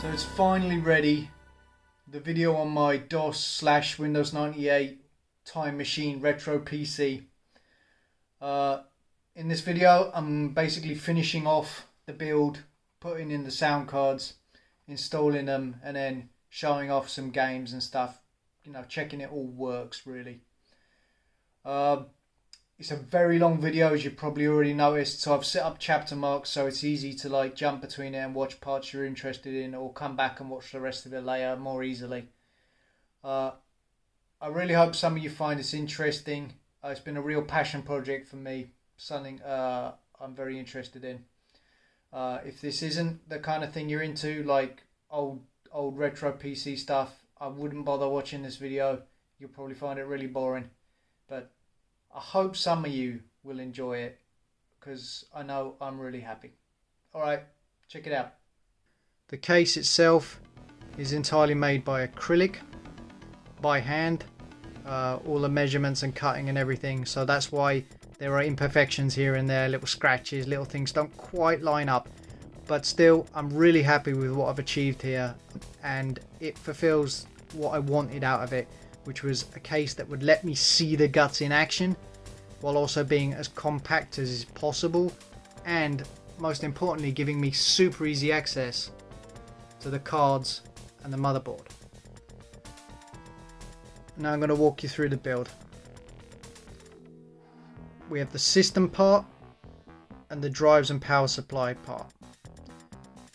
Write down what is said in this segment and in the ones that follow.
So it's finally ready. The video on my DOS/Windows 98 Time Machine Retro PC. In this video I'm basically finishing off the build, putting in the sound cards, installing them, and then showing off some games and stuff. You know, checking it all works really. It's a very long video, as you probably already noticed, so I've set up chapter marks so it's easy to like jump between it and watch parts you're interested in, or come back and watch the rest of it later more easily. I really hope some of you find this interesting. It's been a real passion project for me, something I'm very interested in. If this isn't the kind of thing you're into, like old retro PC stuff, I wouldn't bother watching this video. You'll probably find it really boring, but I hope some of you will enjoy it, because I know I'm really happy. Alright, check it out. The case itself is entirely made by acrylic, by hand. All the measurements and cutting and everything, so that's why there are imperfections here and there, little scratches, little things don't quite line up. But still, I'm really happy with what I've achieved here, and it fulfills what I wanted out of it, which was a case that would let me see the guts in action while also being as compact as is possible, and most importantly giving me super easy access to the cards and the motherboard. Now I'm going to walk you through the build. We have the system part and the drives and power supply part.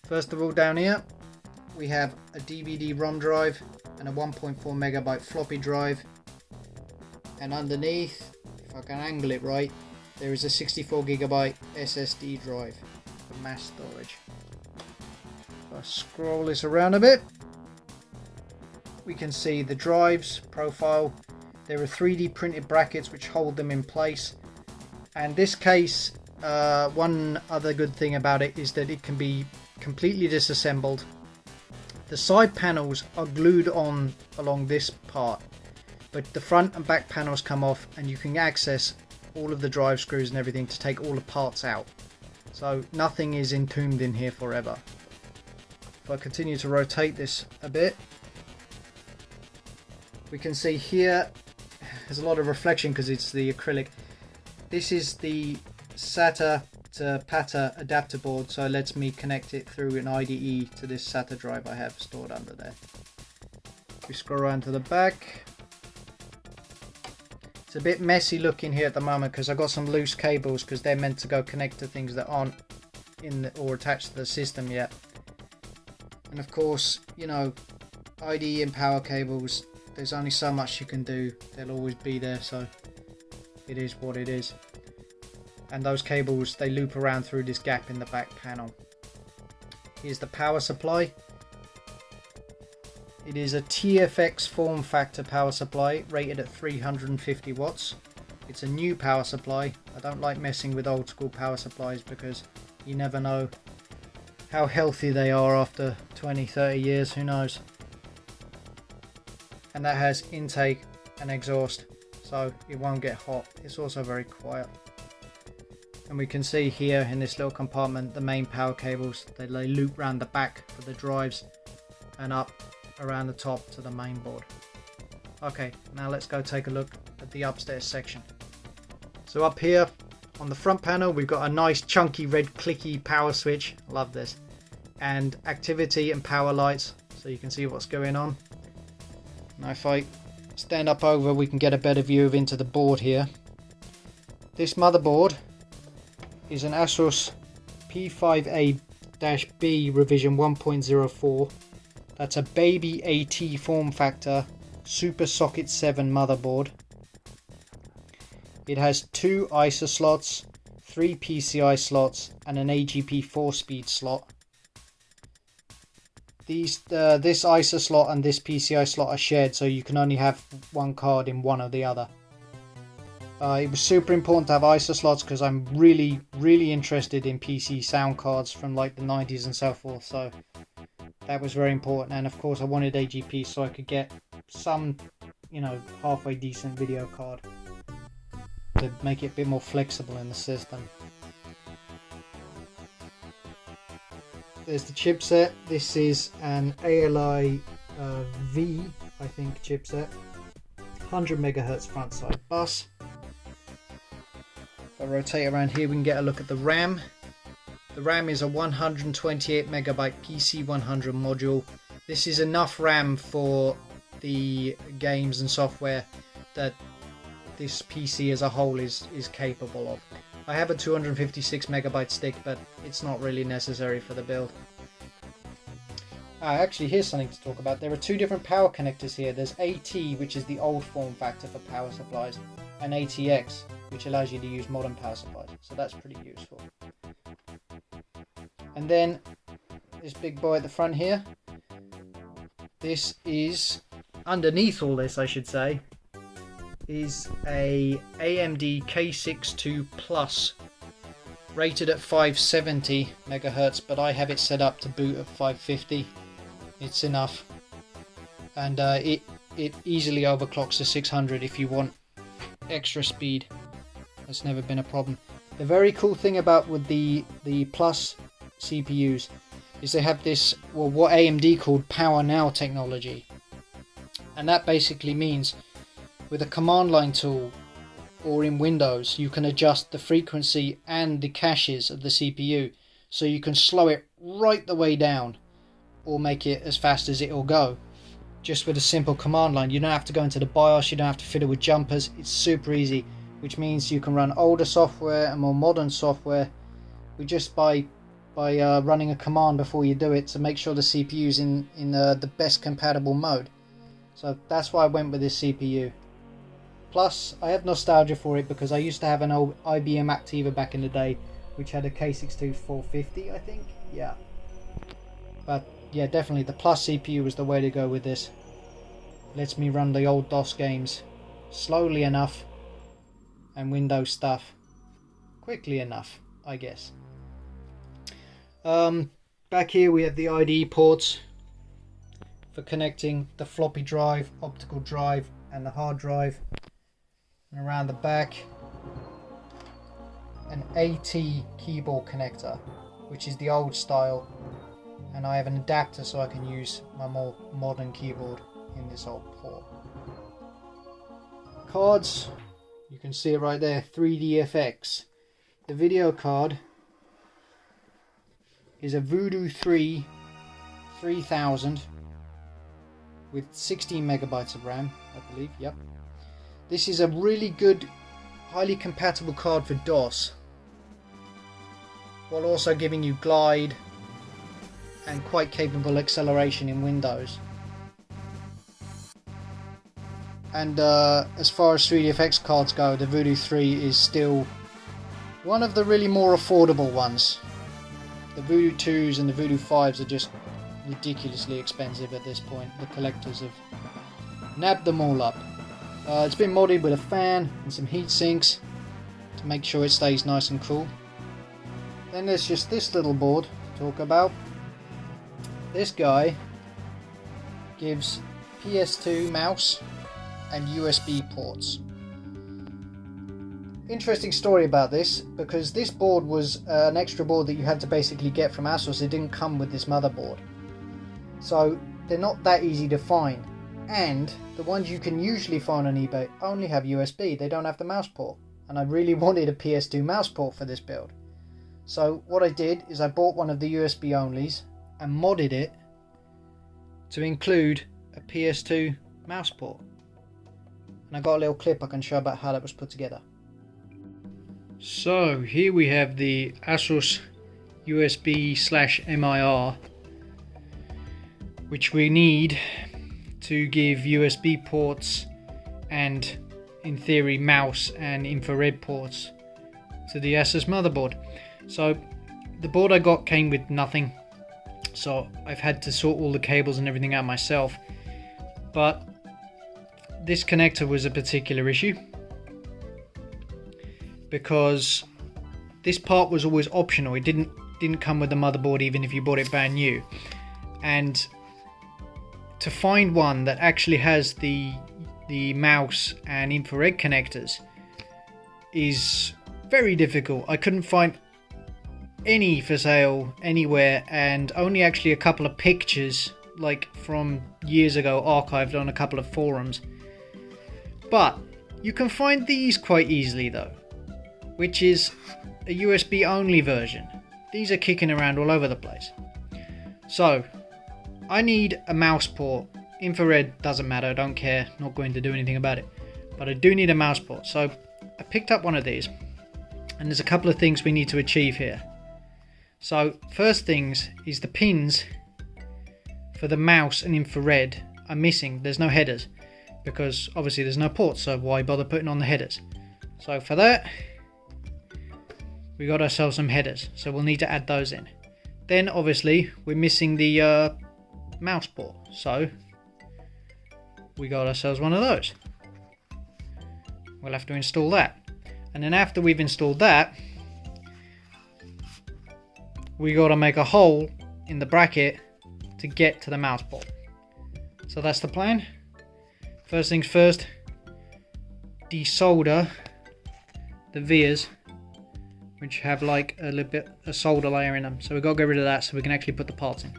First of all, down here we have a DVD-ROM drive and a 1.4 megabyte floppy drive, and underneath, if I can angle it right, there is a 64 gigabyte SSD drive for mass storage. If I scroll this around a bit, we can see the drives profile. There are 3D printed brackets which hold them in place, and this case, one other good thing about it is that it can be completely disassembled. The side panels are glued on along this part, but the front and back panels come off, and you can access all of the drive screws and everything to take all the parts out. So nothing is entombed in here forever. If I continue to rotate this a bit, we can see here there's a lot of reflection because it's the acrylic. This is the SATA to PATA adapter board, so it lets me connect it through an IDE to this SATA drive I have stored under there. If we scroll around to the back, it's a bit messy looking here at the moment because I've got some loose cables, because they're meant to go connect to things that aren't in or attached to the system yet. And of course, you know, IDE and power cables, there's only so much you can do. They'll always be there, so it is what it is. And those cables, they loop around through this gap in the back panel. Here's the power supply. It is a TFX form factor power supply rated at 350 watts. It's a new power supply. I don't like messing with old school power supplies because you never know how healthy they are after 20-30 years, who knows. And that has intake and exhaust, so it won't get hot. It's also very quiet. And we can see here in this little compartment the main power cables. They loop around the back for the drives and up around the top to the main board. Okay, now let's go take a look at the upstairs section. So up here on the front panel we've got a nice chunky red clicky power switch. Love this. And activity and power lights, so you can see what's going on. Now if I stand up over, we can get a better view into the board here. This motherboard is an ASUS P5A-B revision 1.04. That's a baby AT form factor Super Socket 7 motherboard. It has 2 ISA slots, 3 PCI slots, and an AGP 4-speed slot. This ISA slot and this PCI slot are shared, so you can only have one card in one or the other. It was super important to have ISA slots because I'm really interested in PC sound cards from like the 90s and so forth, so that was very important. And of course I wanted AGP so I could get some, you know, halfway decent video card to make it a bit more flexible in the system. there's the chipset. This is an ALI V, I think, chipset. 100 megahertz front side bus. If I rotate around here, we can get a look at the RAM. The RAM is a 128 megabyte PC100 module. This is enough RAM for the games and software that this PC as a whole is capable of. I have a 256 megabyte stick, but it's not really necessary for the build. Actually, here's something to talk about. There are two different power connectors here. There's AT, which is the old form factor for power supplies, and ATX, which allows you to use modern power supplies. So that's pretty useful. And then this big boy at the front here. This is, underneath all this I should say, is a AMD K62 Plus, rated at 570 megahertz, but I have it set up to boot at 550. It's enough, and it easily overclocks to 600 if you want extra speed. That's never been a problem. The very cool thing about with the Plus CPUs is they have this, well, what AMD called Power Now technology, and that basically means with a command line tool or in Windows you can adjust the frequency and the caches of the CPU, so you can slow it right the way down or make it as fast as it will go just with a simple command line. You don't have to go into the BIOS, you don't have to fiddle with jumpers. It's super easy, which means you can run older software and more modern software with just by running a command before you do it to make sure the CPU's in the best compatible mode. So that's why I went with this CPU. Plus, I have nostalgia for it because I used to have an old IBM Activa back in the day, which had a K62 450, I think. Yeah. But yeah, definitely the Plus CPU was the way to go with this. Lets me run the old DOS games slowly enough and Windows stuff quickly enough, I guess. Back here we have the IDE ports for connecting the floppy drive, optical drive and the hard drive. And around the back, an AT keyboard connector, which is the old style, and I have an adapter so I can use my more modern keyboard in this old port. Cards, you can see it right there, 3DFX. The video card is a Voodoo 3 3000 with 16 megabytes of RAM, I believe. Yep. This is a really good, highly compatible card for DOS, while also giving you glide and quite capable acceleration in Windows. And as far as 3DFX cards go, the Voodoo 3 is still one of the really more affordable ones. The Voodoo 2s and the Voodoo 5s are just ridiculously expensive at this point. The collectors have nabbed them all up. It's been modded with a fan and some heat sinks to make sure it stays nice and cool. Then there's just this little board to talk about. This guy gives PS2 mouse and USB ports. Interesting story about this, because this board was an extra board that you had to basically get from ASUS. It didn't come with this motherboard, so they're not that easy to find, and the ones you can usually find on eBay only have USB. They don't have the mouse port, and I really wanted a PS2 mouse port for this build. So what I did is I bought one of the USB onlys and modded it to include a PS2 mouse port, and I got a little clip I can show about how that was put together. So here we have the ASUS USB/MIR, which we need to give USB ports and, in theory, mouse and infrared ports to the ASUS motherboard. So the board I got came with nothing, so I've had to sort all the cables and everything out myself. But this connector was a particular issue, because this part was always optional. It didn't come with the motherboard even if you bought it brand new. And to find one that actually has the mouse and infrared connectors is very difficult. I couldn't find any for sale anywhere, and only actually a couple of pictures like from years ago archived on a couple of forums. But you can find these quite easily though, which is a USB only version. These are kicking around all over the place. So I need a mouse port. Infrared doesn't matter, I don't care, not going to do anything about it. But I do need a mouse port. So I picked up one of these, and there's a couple of things we need to achieve here. So first things is the pins for the mouse and infrared are missing. There's no headers because obviously there's no ports, so why bother putting on the headers? So for that we got ourselves some headers, so we'll need to add those in. Then obviously we're missing the mouse port, so we got ourselves one of those. We'll have to install that, and then after we've installed that, we got to make a hole in the bracket to get to the mouse port. So that's the plan. First things first, desolder the vias, which have like a little bit of solder layer in them. So we've got to get rid of that so we can actually put the parts in.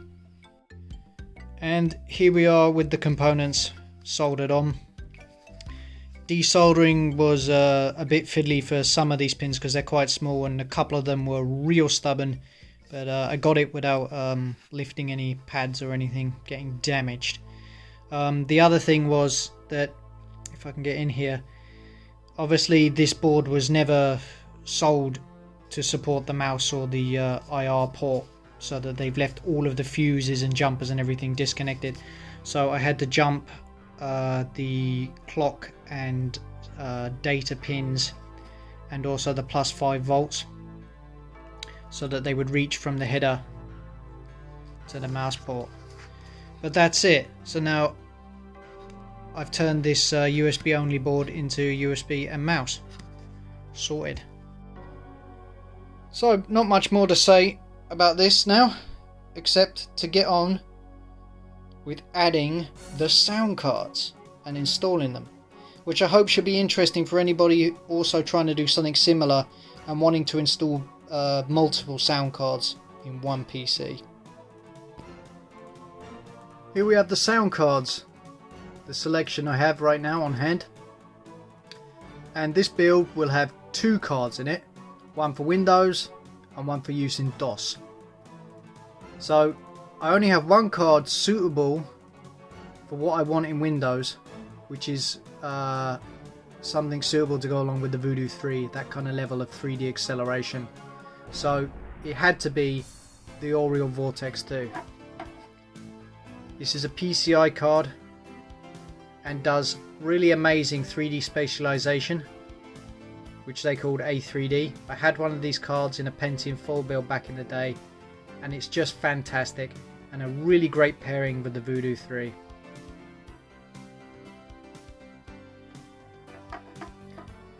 And here we are with the components soldered on. Desoldering was a bit fiddly for some of these pins because they're quite small, and a couple of them were real stubborn. But I got it without lifting any pads or anything getting damaged. The other thing was that, if I can get in here, obviously this board was never sold to support the mouse or the IR port, so that they've left all of the fuses and jumpers and everything disconnected. So I had to jump the clock and data pins and also the plus 5 volts so that they would reach from the header to the mouse port. But that's it. So now I've turned this USB only board into USB and mouse. Sorted. So not much more to say about this now, except to get on with adding the sound cards and installing them, which I hope should be interesting for anybody also trying to do something similar and wanting to install multiple sound cards in one PC. Here we have the sound cards, the selection I have right now on hand, and this build will have 2 cards in it, one for Windows and one for use in DOS. So I only have one card suitable for what I want in Windows, which is something suitable to go along with the Voodoo 3, that kind of level of 3D acceleration. So it had to be the Aureal Vortex 2. This is a PCI card and does really amazing 3D spatialization, which they called A3D. I had one of these cards in a Pentium full build back in the day, and it's just fantastic and a really great pairing with the Voodoo 3.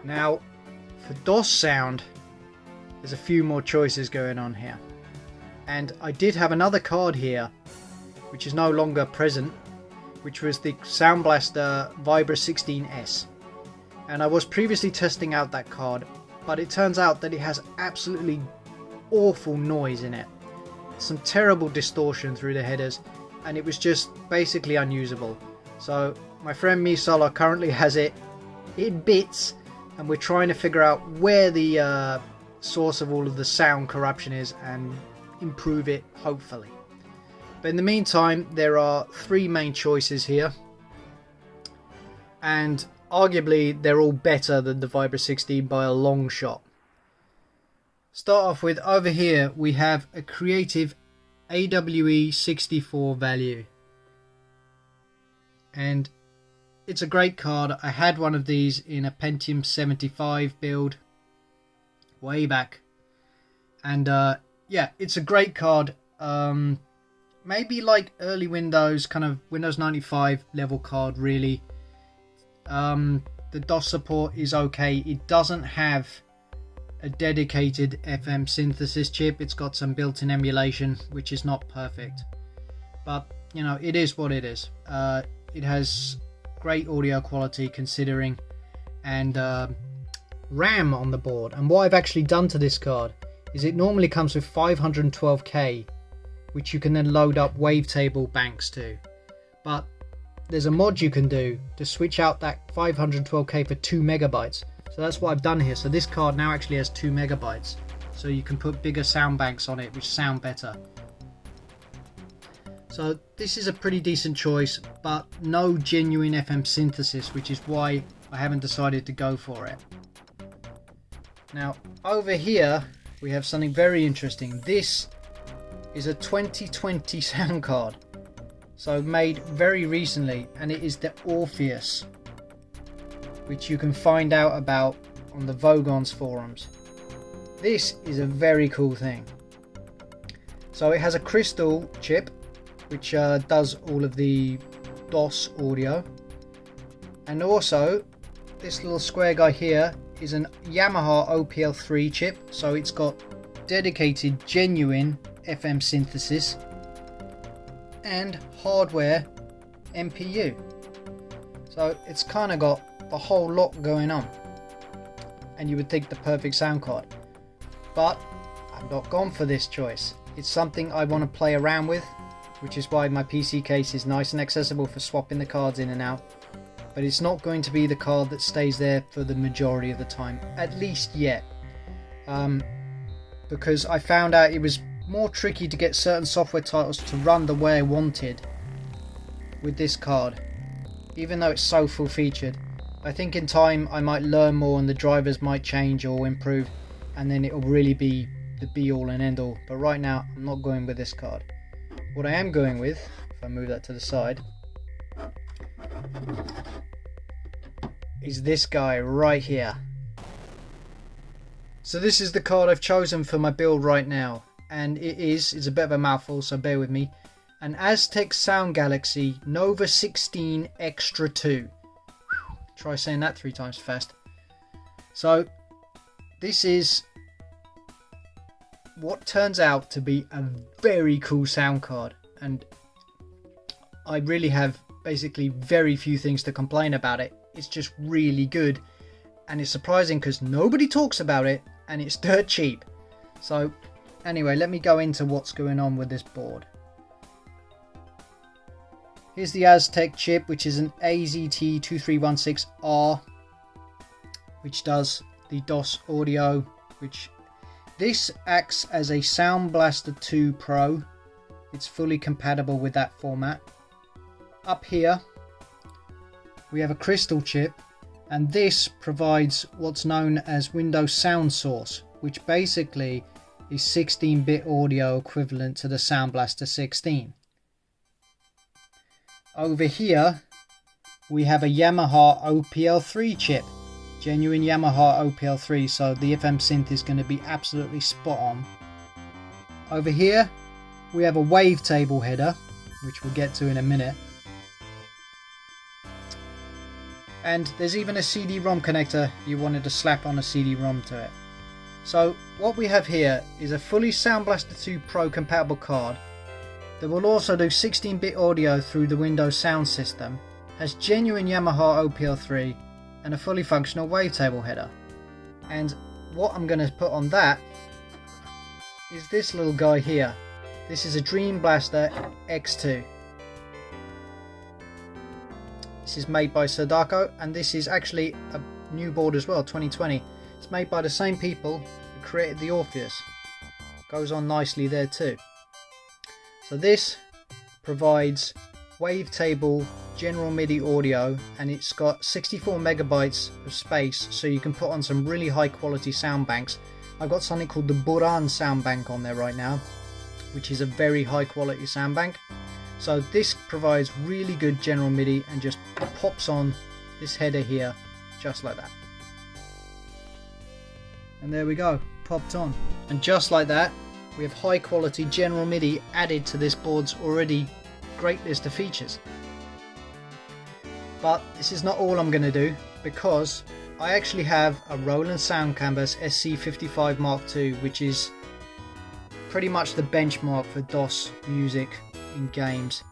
Now for DOS sound, there's a few more choices going on here, and I did have another card here which is no longer present, which was the Sound Blaster Vibra 16S, and I was previously testing out that card, but it turns out that it has absolutely awful noise in it, some terrible distortion through the headers, and it was just basically unusable. So my friend Misala currently has it in bits, and we're trying to figure out where the source of all of the sound corruption is and improve it, hopefully. But in the meantime, there are 3 main choices here, and arguably they're all better than the Vibra 16 by a long shot. Start off with, over here we have a creative AWE 64 value, and it's a great card. I had one of these in a Pentium 75 build way back, and yeah, it's a great card. Maybe like early Windows, kind of Windows 95 level card really. The DOS support is okay. It doesn't have a dedicated FM synthesis chip. It's got some built-in emulation, which is not perfect, but you know, it is what it is. It has great audio quality considering, and RAM on the board. And what I've actually done to this card is it normally comes with 512K, which you can then load up wavetable banks to. But there's a mod you can do to switch out that 512K for 2 megabytes. So that's what I've done here. So this card now actually has 2 megabytes. So you can put bigger sound banks on it, which sound better. So this is a pretty decent choice, but no genuine FM synthesis, which is why I haven't decided to go for it. Now over here we have something very interesting. This is a 2020 sound card, so made very recently, and it is the Orpheus, which you can find out about on the Vogons forums. This is a very cool thing. So it has a crystal chip which does all of the DOS audio, and also this little square guy here is an Yamaha OPL3 chip, so it's got dedicated genuine FM synthesis and hardware MPU, so it's kind of got the whole lot going on, and you would think the perfect sound card. But I've not gone for this choice. It's something I want to play around with, which is why my PC case is nice and accessible for swapping the cards in and out. But it's not going to be the card that stays there for the majority of the time, at least yet. Because I found out it was more tricky to get certain software titles to run the way I wanted with this card, even though it's so full featured. I think in time I might learn more and the drivers might change or improve, and then it'll really be the be all and end all. But right now I'm not going with this card. What I am going with, if I move that to the side, is this guy right here. So this is the card I've chosen for my build right now, and it's a bit of a mouthful, so bear with me. An Aztech Sound Galaxy Nova 16 Extra 2. Try saying that 3 times fast. So this is what turns out to be a very cool sound card, and I really have basically very few things to complain about it. It's just really good, and it's surprising because nobody talks about it, and it's dirt cheap. So anyway, let me go into what's going on with this board. Here's the Aztech chip, which is an AZT2316R, which does the DOS audio, which this acts as a Sound Blaster 2 Pro. It's fully compatible with that format. Up here we have a crystal chip, and this provides what's known as Windows Sound Source, which basically is 16-bit audio equivalent to the Sound Blaster 16. Over here we have a Yamaha OPL3 chip, genuine Yamaha OPL3, so the FM synth is going to be absolutely spot on. Over here we have a wavetable header, which we'll get to in a minute, and there's even a CD-ROM connector if you wanted to slap on a CD-ROM to it. So what we have here is a fully Sound Blaster 2 Pro compatible card that will also do 16-bit audio through the Windows sound system, has genuine Yamaha OPL3, and a fully functional wavetable header. And what I'm going to put on that is this little guy here. This is a DreamBlaster X2. This is made by Sadako, and this is actually a new board as well, 2020. It's made by the same people who created the Orpheus. Goes on nicely there too. So this provides wavetable general MIDI audio, and it's got 64 megabytes of space, so you can put on some really high quality sound banks. I've got something called the Buran sound bank on there right now, which is a very high quality sound bank. So this provides really good general MIDI and just pops on this header here just like that. And there we go, popped on. And just like that, we have high quality general MIDI added to this board's already great list of features. But this is not all I'm going to do, because I actually have a Roland Sound Canvas SC55 Mark II, which is pretty much the benchmark for DOS music in games,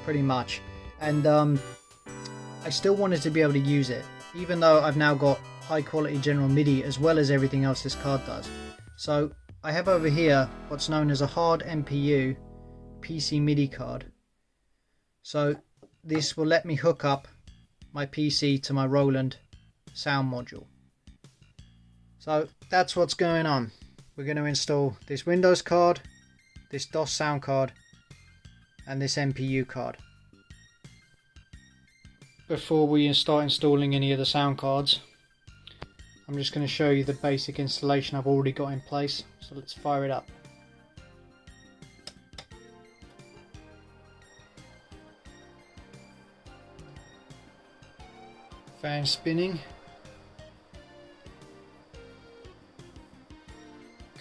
pretty much. And I still wanted to be able to use it, even though I've now got high quality general MIDI as well as everything else this card does. So I have over here what's known as a HardMPU PC MIDI card. So this will let me hook up my PC to my Roland sound module. So that's what's going on. We're going to install this Windows card, this DOS sound card, and this MPU card. Before we start installing any of the sound cards, I'm just going to show you the basic installation I've already got in place. So let's fire it up. Fan spinning.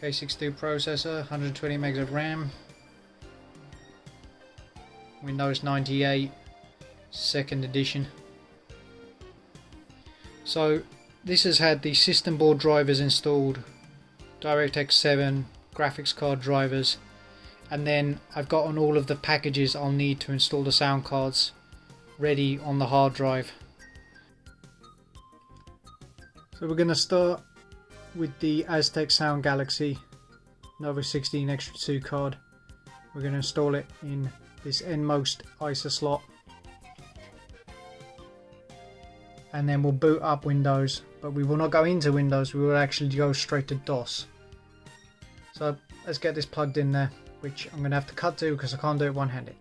K62 processor, 120 megs of RAM. Windows 98, second edition. So this has had the system board drivers installed, DirectX 7 graphics card drivers, and then I've gotten all of the packages I'll need to install the sound cards ready on the hard drive. So we're going to start with the Aztech Sound Galaxy Nova 16 Extra 2 card. We're going to install it in this endmost ISA slot, and then we'll boot up Windows, but we will not go into Windows, we will actually go straight to DOS. So let's get this plugged in there, which I'm going to have to cut to because I can't do it one-handed.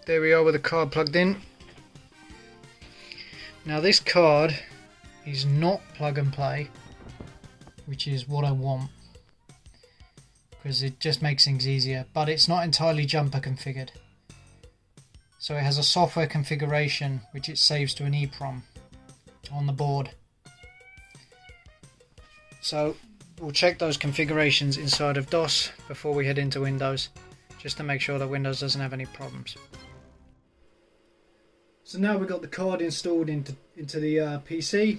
There we are with the card plugged in. Now this card is not plug and play, which is what I want, because it just makes things easier, but it's not entirely jumper configured. So it has a software configuration which it saves to an EEPROM on the board. So we'll check those configurations inside of DOS before we head into Windows, just to make sure that Windows doesn't have any problems. So now we've got the card installed into the PC.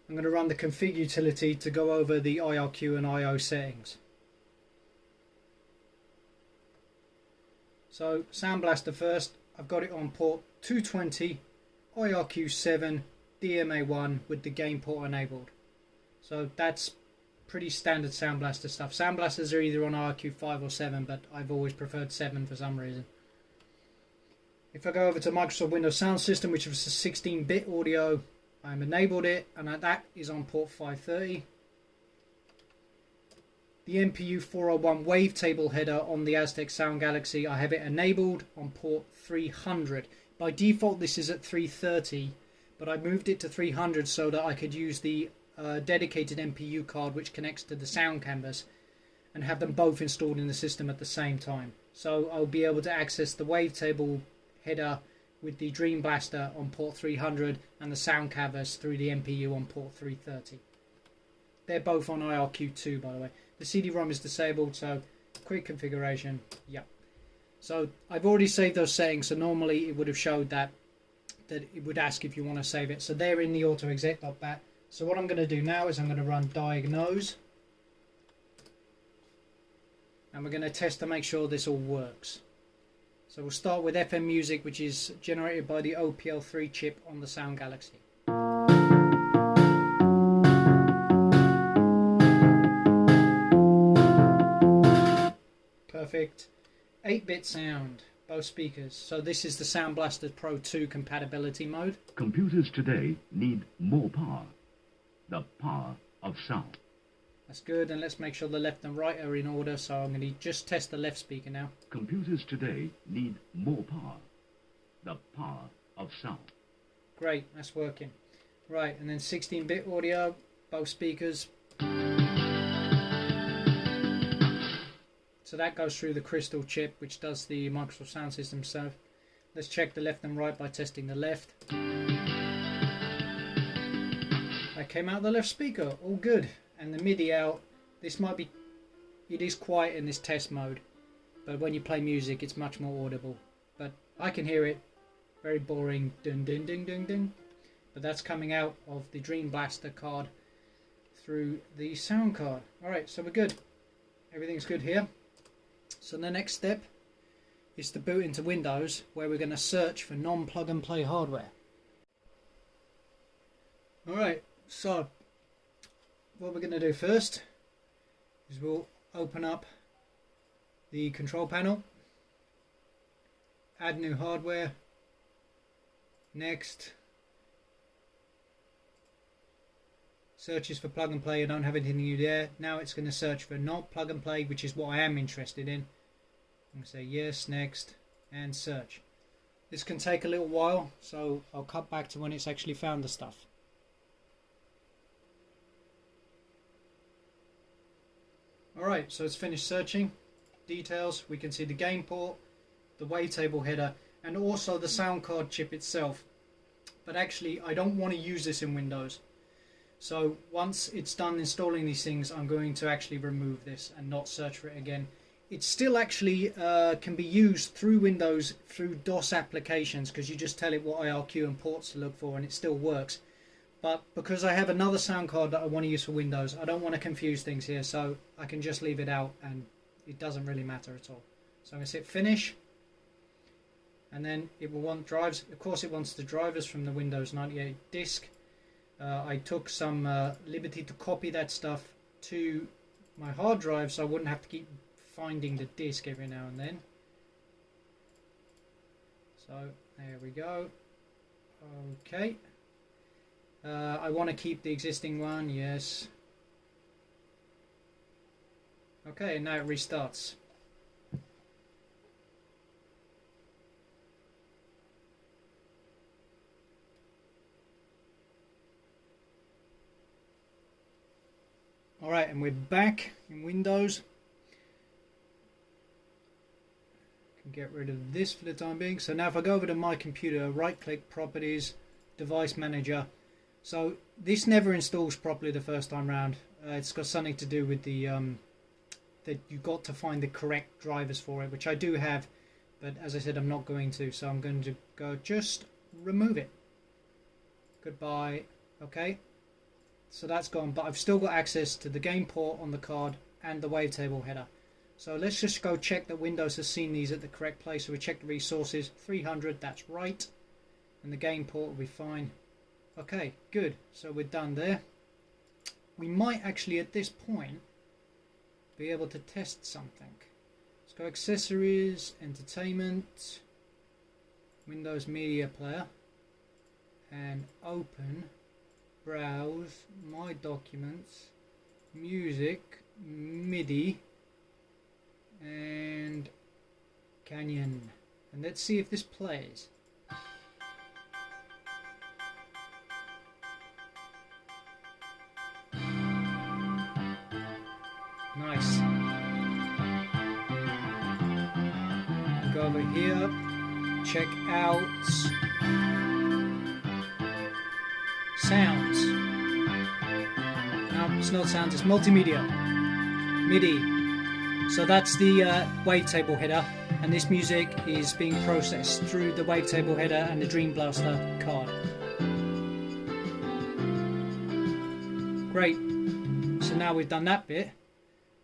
I'm going to run the config utility to go over the IRQ and IO settings. So Sound Blaster first, I've got it on port 220, IRQ7, DMA1 with the gain port enabled. So that's pretty standard Sound Blaster stuff. Sound Blasters are either on IRQ5 or 7, but I've always preferred 7 for some reason. If I go over to Microsoft Windows Sound System, which was a 16-bit audio, I'm enabled it, and that is on port 530. The MPU 401 wavetable header on the Aztech Sound Galaxy, I have it enabled on port 300. By default this is at 330, but I moved it to 300 so that I could use the dedicated MPU card which connects to the sound canvas and have them both installed in the system at the same time. So I'll be able to access the wavetable header with the DreamBlaster on port 300 and the sound canvas through the MPU on port 330. They're both on IRQ2, by the way. The CD-ROM is disabled, so quick configuration, yep. So I've already saved those settings, so normally it would have showed that it would ask if you want to save it. So they're in the autoexec.bat. So what I'm going to do now is I'm going to run diagnose, and we're going to test to make sure this all works. So we'll start with FM music, which is generated by the OPL3 chip on the Sound Galaxy. Perfect. 8-bit sound, both speakers. So this is the Sound Blaster Pro 2 compatibility mode. Computers today need more power. The power of sound. That's good, and let's make sure the left and right are in order, so I'm going to just test the left speaker now. Computers today need more power. The power of sound. Great, that's working. Right, and then 16-bit audio, both speakers. So that goes through the Crystal chip, which does the Microsoft Sound System stuff. Let's check the left and right by testing the left. That came out the left speaker, all good. And the MIDI out, this might be, it is quiet in this test mode, but when you play music it's much more audible. But I can hear it, very boring, ding ding ding ding ding. But that's coming out of the DreamBlaster card through the sound card. Alright, so we're good. Everything's good here. So the next step is to boot into Windows, where we're going to search for non-plug and play hardware. Alright, so what we're going to do first is we'll open up the control panel, add new hardware, next, searches for plug and play. I don't have anything new there. Now it's going to search for not plug and play, which is what I am interested in. I'm going to say yes, next, and search. This can take a little while, so I'll cut back to when it's actually found the stuff. Alright, so it's finished searching. Details, we can see the game port, the wavetable header, and also the sound card chip itself. But actually, I don't want to use this in Windows. So once it's done installing these things, I'm going to actually remove this and not search for it again. It still actually can be used through Windows through DOS applications, because you just tell it what IRQ and ports to look for and it still works. But because I have another sound card that I want to use for Windows, I don't want to confuse things here, so I can just leave it out and it doesn't really matter at all. So I'm going to hit finish, and then it will want drives. Of course it wants the drivers from the Windows 98 disk. I took some liberty to copy that stuff to my hard drive so I wouldn't have to keep finding the disk every now and then. So there we go. Okay. I want to keep the existing one, yes. Okay, now it restarts. Alright, and we're back in Windows. Can get rid of this for the time being. So now if I go over to my computer, right click, properties, device manager. So this never installs properly the first time round. It's got something to do with the that you got to find the correct drivers for it, which I do have, but as I said, I'm not going to. So I'm going to go just remove it. Goodbye. Okay. So that's gone, but I've still got access to the game port on the card and the wavetable header. So let's just go check that Windows has seen these at the correct place. So we check the resources, 300, that's right, and the game port will be fine. Okay, good. So we're done there. We might actually at this point be able to test something. Let's go accessories, entertainment, Windows Media Player, and open, browse, my documents, music, MIDI, and Canyon. And let's see if this plays. Nice. Go over here, check out sounds. No, it's not sounds, it's multimedia. MIDI. So that's the wavetable header, and this music is being processed through the wavetable header and the DreamBlaster card. Great. So now we've done that bit.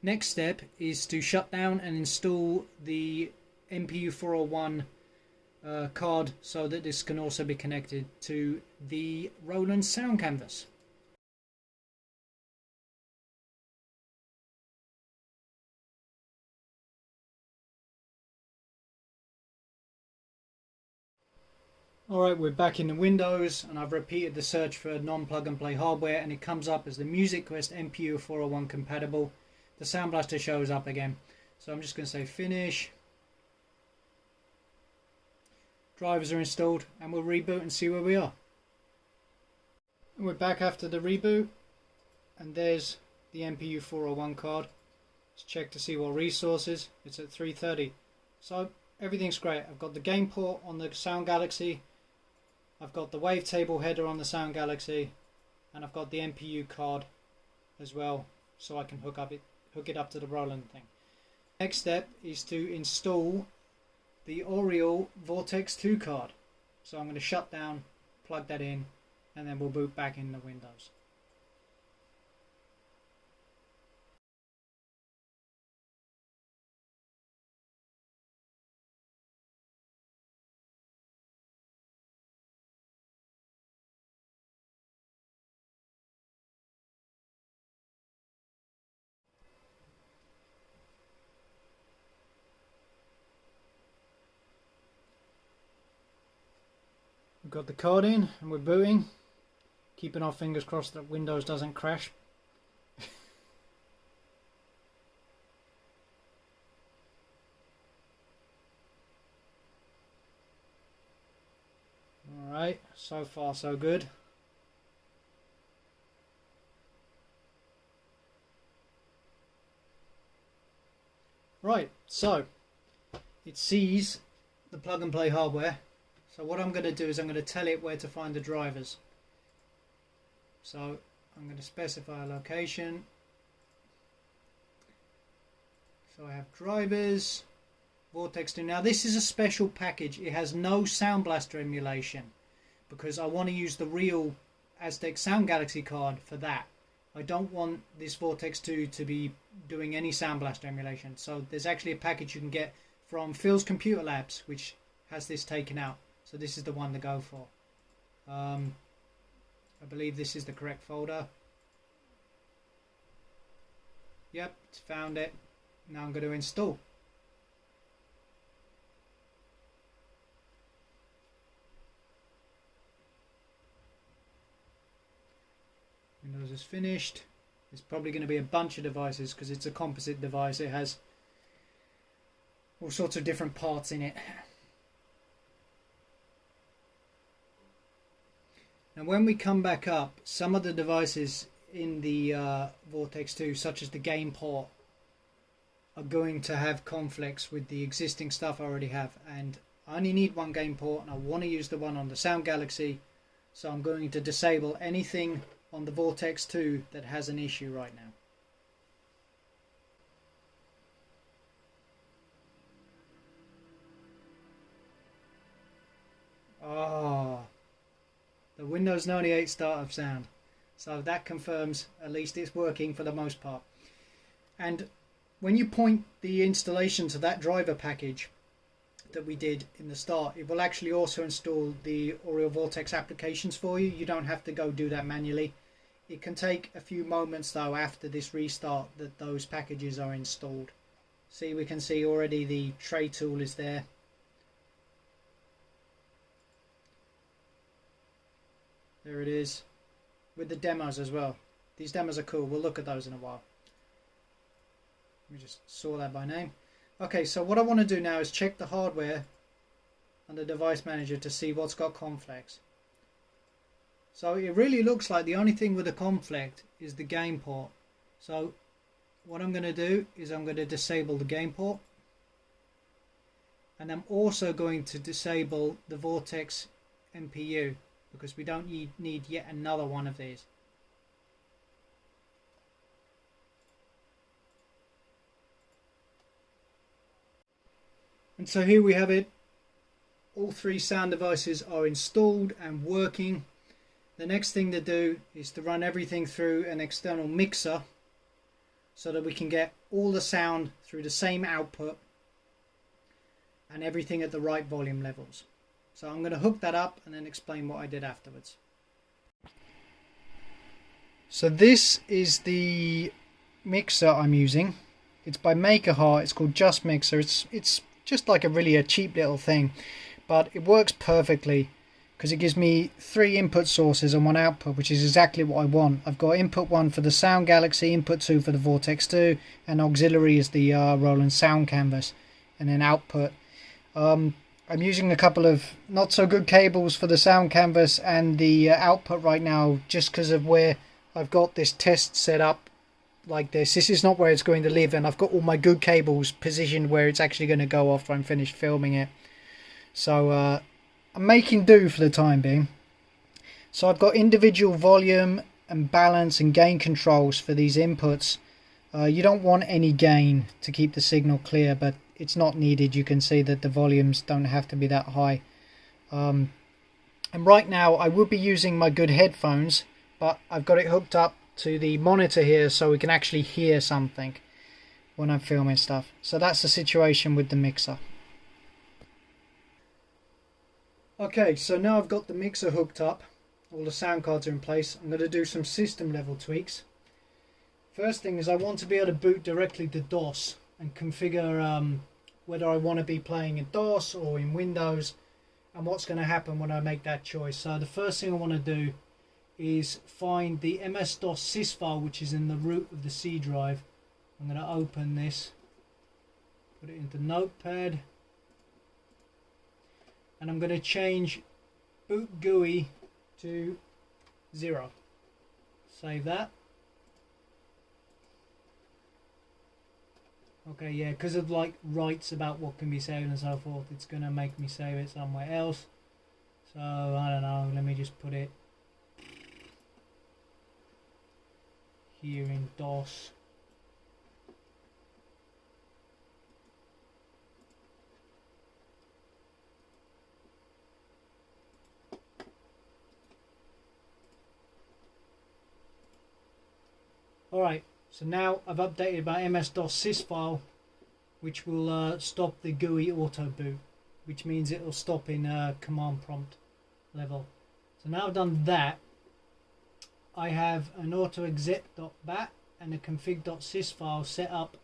Next step is to shut down and install the MPU 401 card so that this can also be connected to the Roland sound canvas. Alright, we're back in the Windows, and I've repeated the search for non-plug and play hardware, and it comes up as the Music Quest MPU 401 compatible. The Sound Blaster shows up again. So I'm just going to say finish. Drivers are installed, and we'll reboot and see where we are. And we're back after the reboot, and there's the MPU 401 card. Let's check to see what resources. It's at 330. So everything's great. I've got the game port on the Sound Galaxy. I've got the wavetable header on the Sound Galaxy, and I've got the MPU card as well, so I can hook it up to the Roland thing. Next step is to install the Aureal Vortex 2 card. So I'm going to shut down, plug that in, and then we'll boot back into Windows. We've got the card in and we're booting, keeping our fingers crossed that Windows doesn't crash. Alright, so far so good. Right, so it sees the plug and play hardware. So what I'm going to do is I'm going to tell it where to find the drivers. So I'm going to specify a location. So I have drivers, Vortex 2. Now this is a special package. It has no Sound Blaster emulation because I want to use the real Aztech Sound Galaxy card for that. I don't want this Vortex 2 to be doing any Sound Blaster emulation. So there's actually a package you can get from Phil's Computer Labs which has this taken out. So this is the one to go for. I believe this is the correct folder. Yep, it's found it. Now I'm going to install. Windows is finished. There's probably going to be a bunch of devices because it's a composite device. It has all sorts of different parts in it. And when we come back up, some of the devices in the Vortex 2, such as the game port, are going to have conflicts with the existing stuff I already have. And I only need one game port and I want to use the one on the Sound Galaxy. So I'm going to disable anything on the Vortex 2 that has an issue right now. Oh, the Windows 98 startup sound. So that confirms at least it's working for the most part. And when you point the installation to that driver package that we did in the start, it will actually also install the Aureal Vortex applications for you. You don't have to go do that manually. It can take a few moments though after this restart that those packages are installed. See, we can see already the tray tool is there. There it is, with the demos as well. These demos are cool. We'll look at those in a while. Let me just sort that by name. Okay, so what I want to do now is check the hardware under Device Manager to see what's got conflicts. So it really looks like the only thing with a conflict is the game port. So what I'm going to do is I'm going to disable the game port. And I'm also going to disable the Vortex MPU because we don't need yet another one of these. And so here we have it. All three sound devices are installed and working. The next thing to do is to run everything through an external mixer so that we can get all the sound through the same output and everything at the right volume levels. So I'm going to hook that up and then explain what I did afterwards. So this is the mixer I'm using. It's by MakerHeart. It's called Just Mixer. It's just like a cheap little thing, but it works perfectly because it gives me 3 input sources and 1 output, which is exactly what I want. I've got input 1 for the Sound Galaxy, input 2 for the Vortex 2, and auxiliary is the Roland Sound Canvas, and then output. I'm using a couple of not so good cables for the Sound Canvas and the output right now, just because of where I've got this test set up like this. This is not where it's going to live, and I've got all my good cables positioned where it's actually going to go after I'm finished filming it. So I'm making do for the time being. So I've got individual volume and balance and gain controls for these inputs. You don't want any gain to keep the signal clear, but it's not needed. You can see that the volumes don't have to be that high. And right now I would be using my good headphones, but I've got it hooked up to the monitor here so we can actually hear something when I'm filming stuff. So that's the situation with the mixer. Okay, so now I've got the mixer hooked up, all the sound cards are in place. I'm going to do some system level tweaks. First thing is I want to be able to boot directly to DOS and configure whether I want to be playing in DOS or in Windows, and what's going to happen when I make that choice. So the first thing I want to do is find the MS-DOS sys file, which is in the root of the C drive. I'm going to open this, put it into Notepad, and I'm going to change boot GUI to 0. Save that. Okay, yeah, because of like rights about what can be saved and so forth, it's going to make me save it somewhere else. So I don't know, let me just put it here in DOS. Alright, so now I've updated my MS-DOS sys file, which will stop the GUI auto boot, which means it will stop in command prompt level. So now I've done that, I have an autoexec.bat and a config.sys file set up.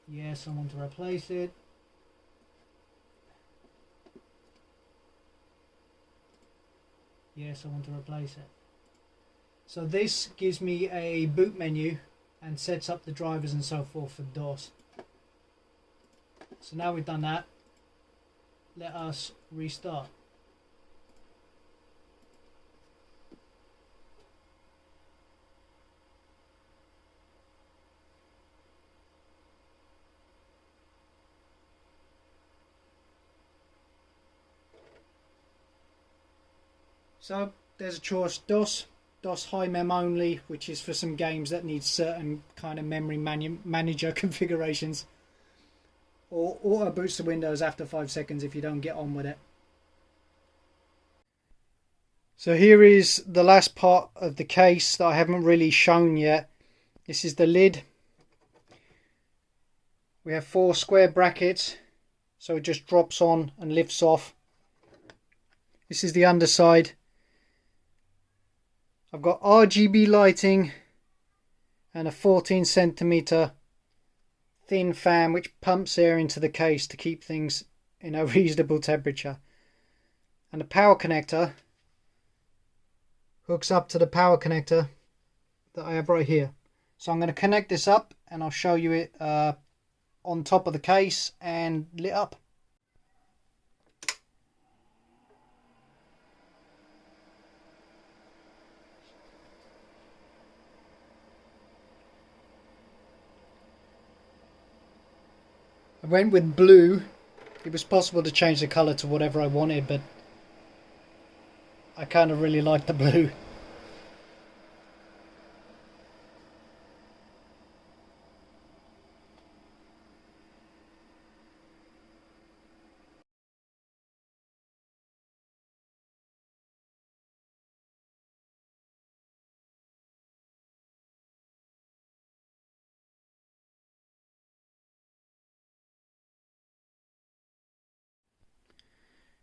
Yes, I want to replace it. Yes, I want to replace it. So this gives me a boot menu and sets up the drivers and so forth for DOS. So now we've done that, let us restart. So there's a choice: DOS high mem only, which is for some games that need certain kind of memory manager configurations, or auto boots the Windows after 5 seconds if you don't get on with it. So here is the last part of the case that I haven't really shown yet. This is the lid. We have 4 square brackets, so it just drops on and lifts off. This is the underside. I've got RGB lighting and a 14 centimeter thin fan which pumps air into the case to keep things in a reasonable temperature. And the power connector hooks up to the power connector that I have right here. So I'm going to connect this up and I'll show you it on top of the case and lit up. I went with blue. It was possible to change the colour to whatever I wanted, but I kind of really like the blue.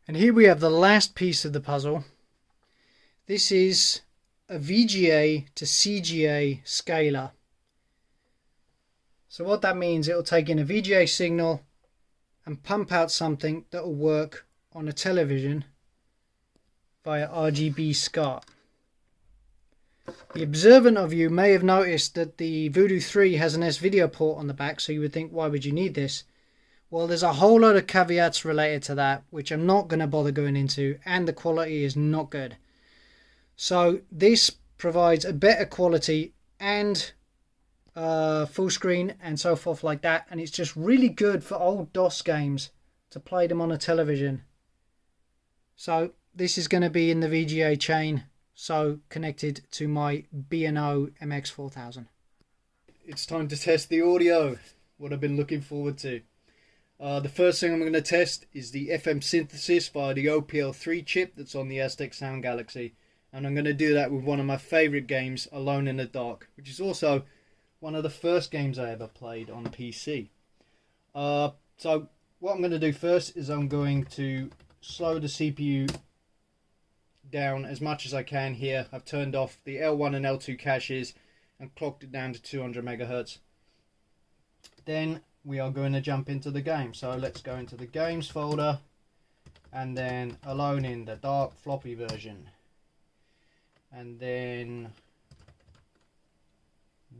And here we have the last piece of the puzzle. This is a VGA to CGA scaler. So what that means, it will take in a VGA signal and pump out something that will work on a television via RGB SCART. The observant of you may have noticed that the Voodoo 3 has an S-video port on the back, so you would think, why would you need this? Well, there's a whole lot of caveats related to that, which I'm not going to bother going into, and the quality is not good. So this provides a better quality and full screen and so forth like that, and it's just really good for old DOS games to play them on a television. So this is going to be in the VGA chain, so connected to my B&O MX4000. It's time to test the audio, what I've been looking forward to. The first thing I'm going to test is the FM synthesis via the OPL3 chip that's on the Aztech Sound Galaxy. And I'm going to do that with one of my favourite games, Alone in the Dark, which is also one of the first games I ever played on PC. So what I'm going to do first is I'm going to slow the CPU down as much as I can here. I've turned off the L1 and L2 caches and clocked it down to 200 megahertz. Then we are going to jump into the game. So let's go into the games folder and then Alone in the Dark floppy version. And then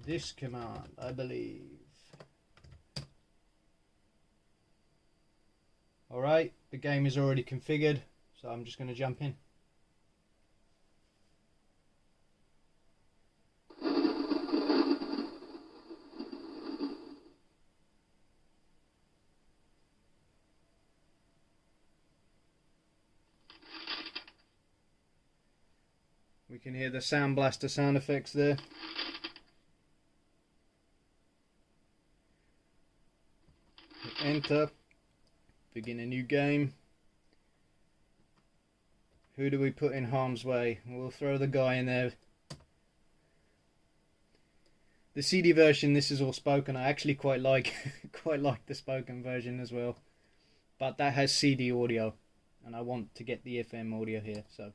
this command, I believe. Alright, the game is already configured, so I'm just going to jump in. We can hear the Sound Blaster sound effects there. Hit enter. Begin a new game. Who do we put in harm's way? We'll throw the guy in there. The CD version, this is all spoken. I actually quite like the spoken version as well. But that has CD audio, and I want to get the FM audio here, so.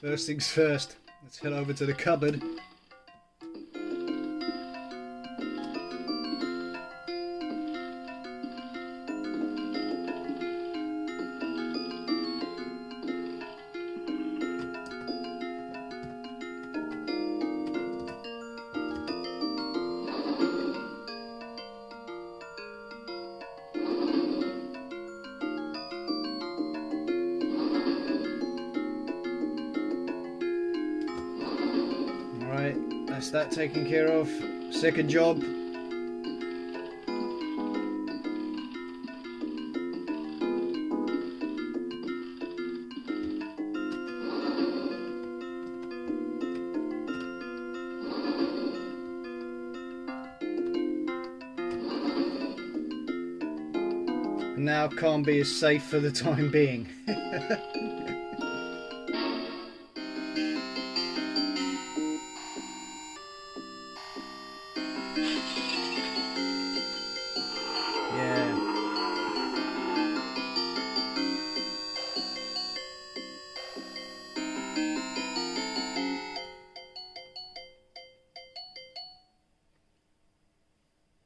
First things first, let's head over to the cupboard. That's that taken care of. Second job. Now can't be as safe for the time being.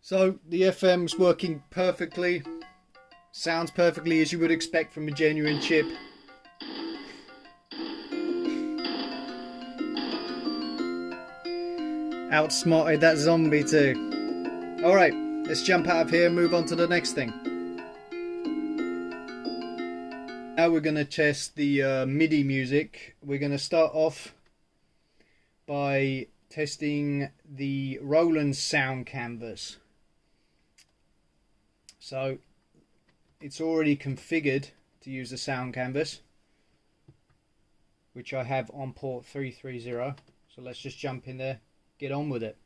So the FM's working perfectly, sounds perfectly as you would expect from a genuine chip. Outsmarted that zombie too. Alright, let's jump out of here and move on to the next thing. Now we're going to test the MIDI music. We're going to start off by testing the Roland sound canvas. So it's already configured to use the sound canvas, which I have on port 330. So let's just jump in there, get on with it.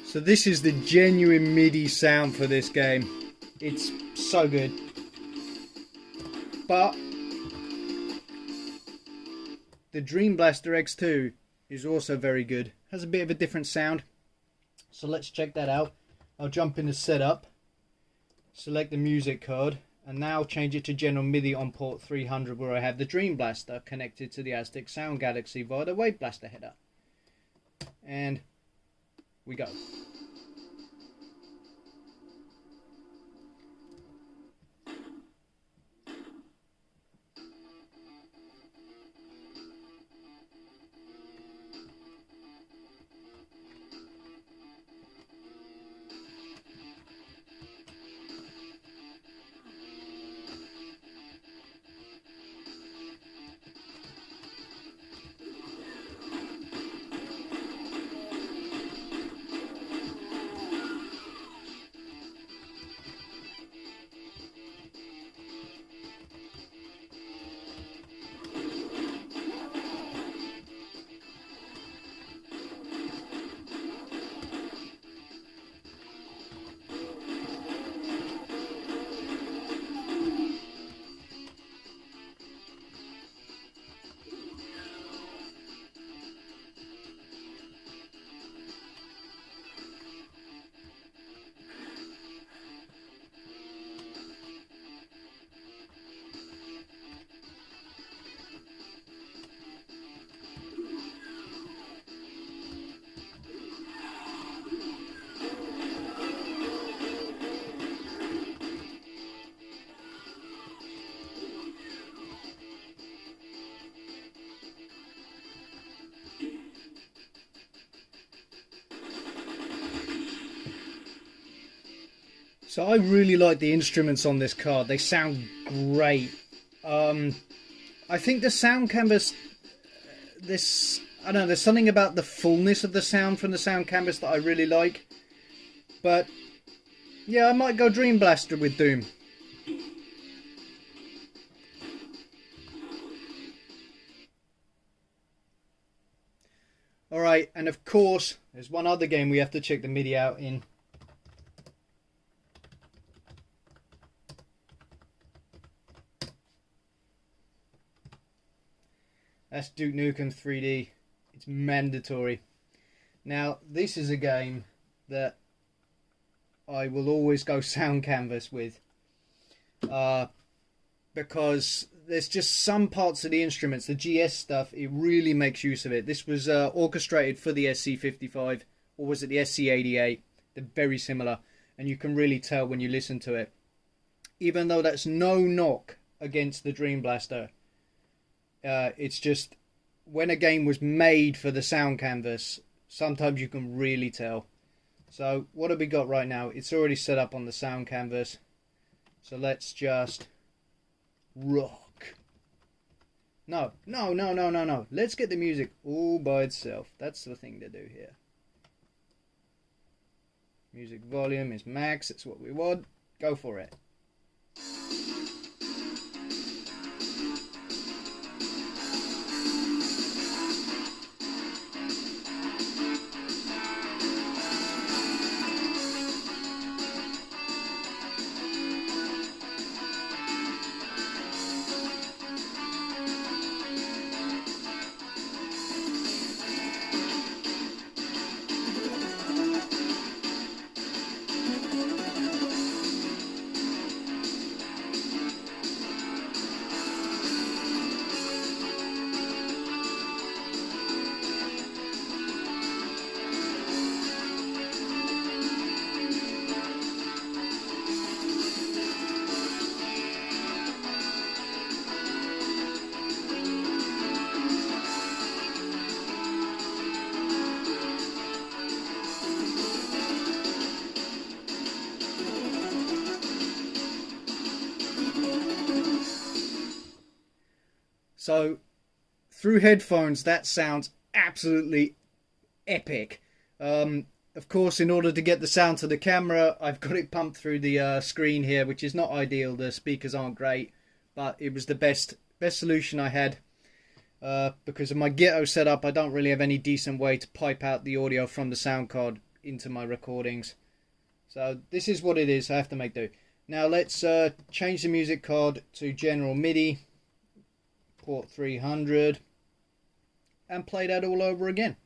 So this is the genuine MIDI sound for this game. It's so good. But the DreamBlaster X2 is also very good. Has a bit of a different sound. So let's check that out. I'll jump into setup, select the music card, and now change it to general MIDI on port 300, where I have the DreamBlaster connected to the Aztech Sound Galaxy via the Wave Blaster header. And we go. So I really like the instruments on this card. They sound great. I think the sound canvas, I don't know, there's something about the fullness of the sound from the sound canvas that I really like. But yeah, I might go DreamBlaster with Doom. Alright, and of course, there's one other game we have to check the MIDI out in. That's Duke Nukem 3D. It's mandatory. Now, this is a game that I will always go sound canvas with. Because there's just some parts of the instruments, the GS stuff, it really makes use of it. This was orchestrated for the SC55, or was it the SC88? They're very similar, and you can really tell when you listen to it. Even though that's no knock against the DreamBlaster, it's just when a game was made for the sound canvas, sometimes you can really tell. So what have we got right now? It's already set up on the sound canvas. So let's just rock. No. Let's get the music all by itself. That's the thing to do here. Music volume is max. That's what we want. Go for it. So, through headphones, that sounds absolutely epic. Of course, in order to get the sound to the camera, I've got it pumped through the screen here, which is not ideal. The speakers aren't great, but it was the best solution I had. Because of my ghetto setup, I don't really have any decent way to pipe out the audio from the sound card into my recordings. So, this is what it is. I have to make do. Now, let's change the music card to General MIDI. Port 300, and play that all over again.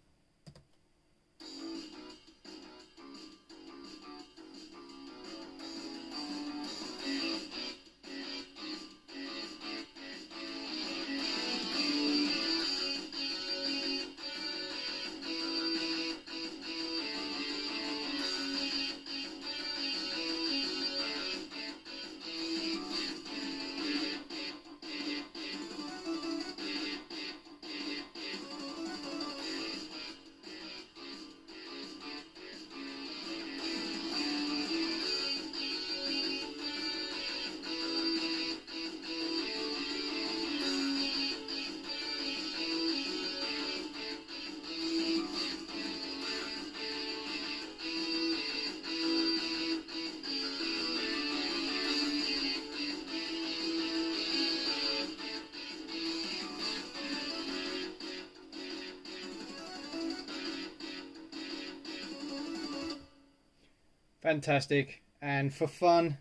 Fantastic. And for fun,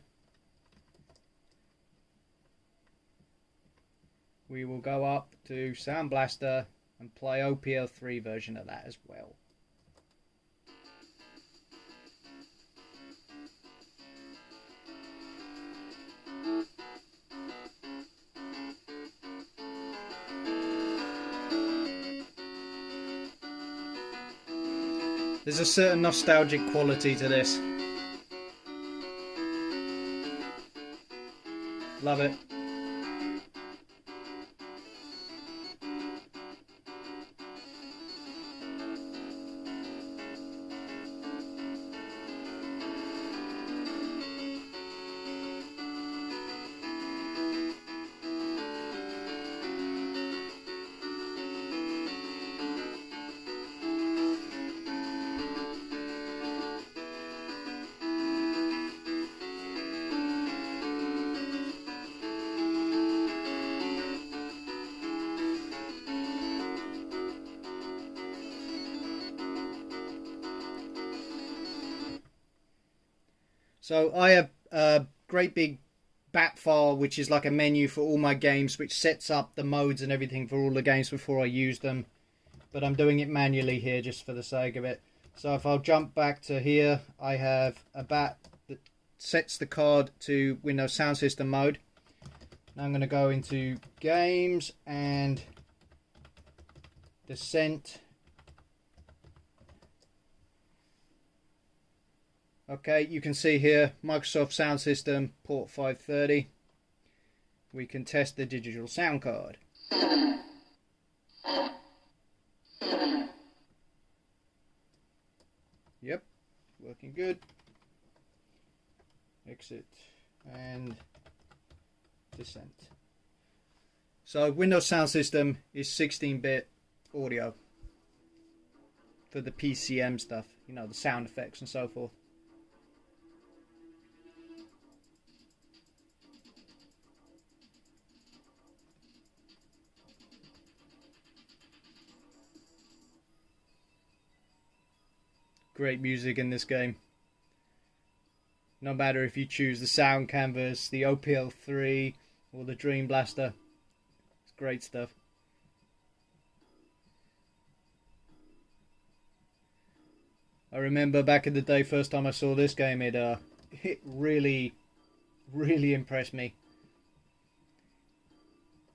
we will go up to Sound Blaster and play OPL3 version of that as well. There's a certain nostalgic quality to this. Love it. So I have a great big bat file, which is like a menu for all my games, which sets up the modes and everything for all the games before I use them. But I'm doing it manually here just for the sake of it. So if I'll jump back to here, I have a bat that sets the card to Windows Sound System mode. Now I'm going to go into Games and Descent. Okay, you can see here, Microsoft Sound System, port 530. We can test the digital sound card. Yep, working good. Exit and Descent. So Windows Sound System is 16-bit audio for the PCM stuff, you know, the sound effects and so forth. Great music in this game. No matter if you choose the Sound Canvas, the OPL3 or the DreamBlaster. It's great stuff. I remember back in the day, first time I saw this game, it really impressed me.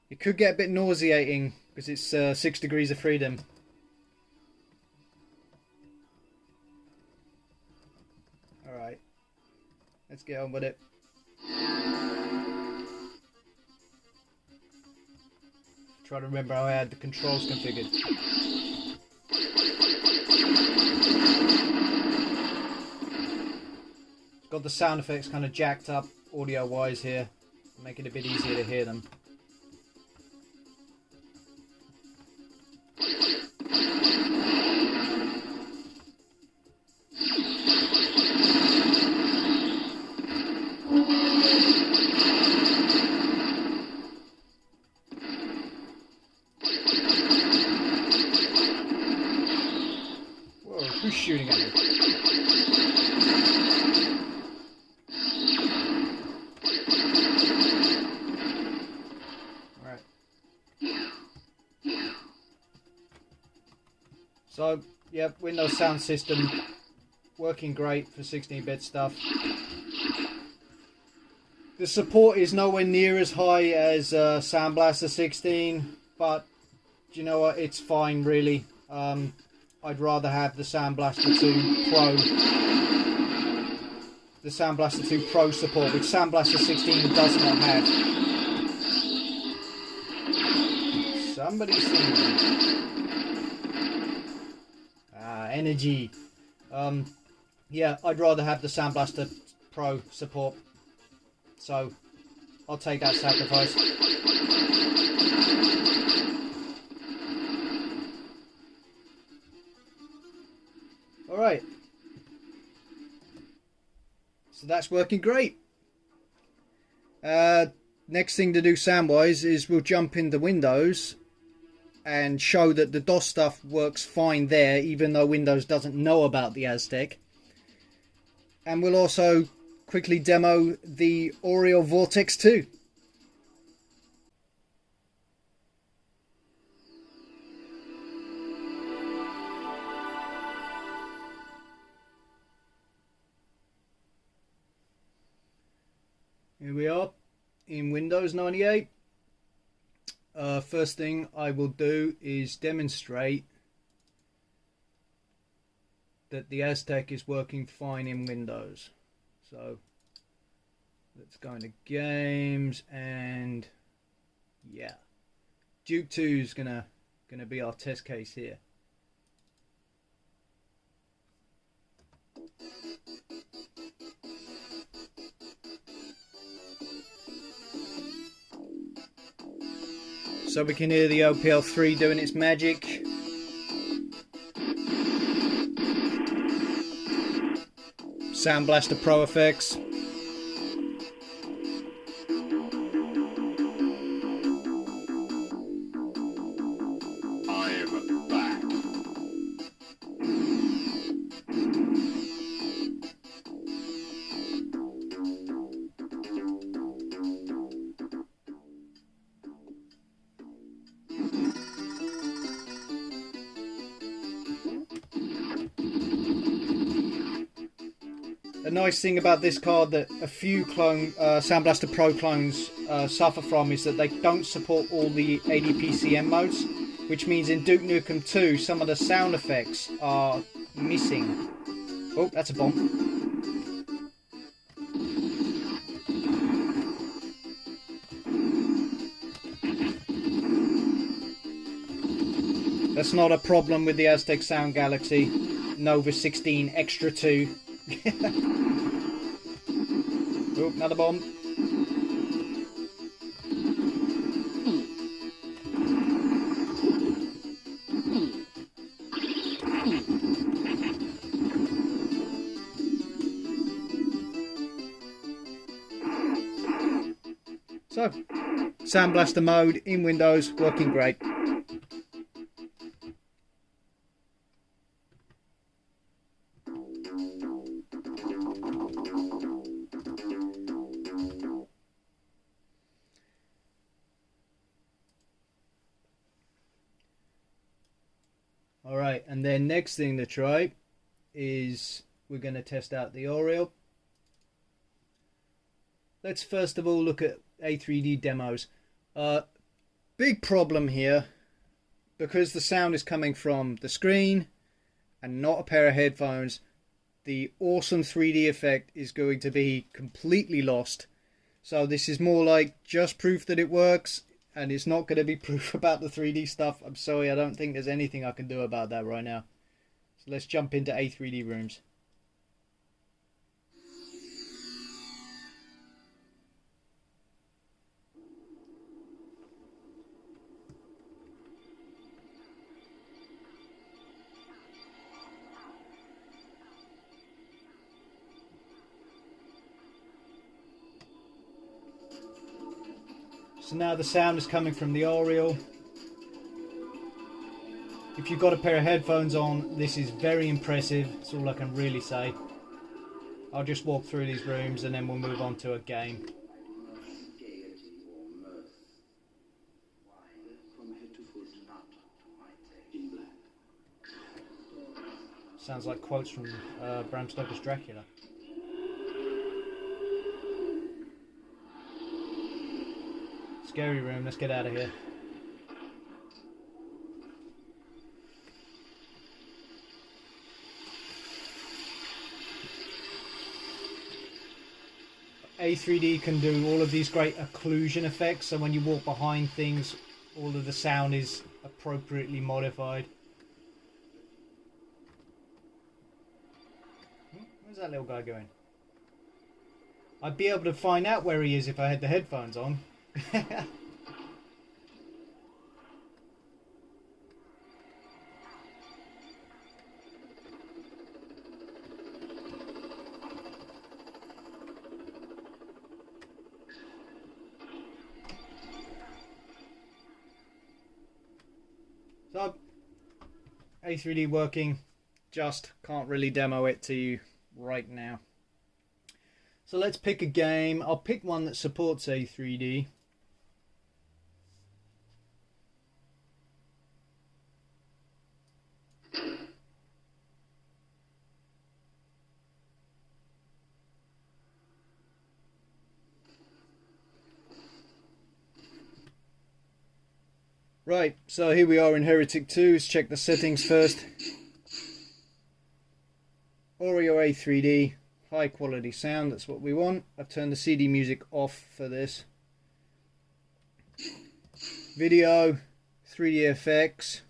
It could get a bit nauseating because it's 6 degrees of freedom. Alright, let's get on with it. Try to remember how I had the controls configured. It's got the sound effects kind of jacked up audio wise here, make it a bit easier to hear them. Who's shooting at me? Alright. So, yep, Windows Sound System working great for 16-bit stuff. The support is nowhere near as high as Sound Blaster 16, but do you know what? It's fine, really. I'd rather have the Sound Blaster 2 Pro. The Sound Blaster 2 Pro support, which Sound Blaster 16 does not have. Somebody's seen me. Ah, energy. Yeah, I'd rather have the Sound Blaster Pro support. So, I'll take that sacrifice. Alright, so that's working great. Next thing to do sound wise is we'll jump into Windows and show that the DOS stuff works fine there, even though Windows doesn't know about the Aztech. And we'll also quickly demo the Aureal Vortex 2. Here we are in Windows 98. First thing I will do is demonstrate that the Aztech is working fine in Windows. So let's go into games, and yeah, Duke 2 is gonna be our test case here. So we can hear the OPL3 doing its magic. Sound Blaster Pro effects. I'm back. a nice thing about this card that a few Sound Blaster Pro clones suffer from is that they don't support all the ADPCM modes, which means in Duke Nukem 2 some of the sound effects are missing. Oh, that's a bomb. That's not a problem with the Aztech Sound Galaxy Nova 16 Extra 2. Oh, another bomb. So, Sound Blaster mode in Windows, working great. Alright, and then next thing to try is we're going to test out the Aureal. Let's first of all look at A3D demos. Big problem here, because the sound is coming from the screen and not a pair of headphones, the awesome 3D effect is going to be completely lost. So this is more like just proof that it works, and it's not going to be proof about the 3D stuff. I'm sorry, I don't think there's anything I can do about that right now. So let's jump into A3D rooms. So now the sound is coming from the Aureal. If you've got a pair of headphones on, this is very impressive. That's all I can really say. I'll just walk through these rooms and then we'll move on to a game. Sounds like quotes from Bram Stoker's Dracula. Scary room, let's get out of here. A3D can do all of these great occlusion effects, so when you walk behind things, all of the sound is appropriately modified. Where's that little guy going? I'd be able to find out where he is if I had the headphones on. So, A3D working, just can't really demo it to you right now. So let's pick a game. I'll pick one that supports A3D. Right, so here we are in Heretic 2. Let's check the settings first. Aureal A3D, high quality sound, that's what we want. I've turned the CD music off for this. Video, 3D effects,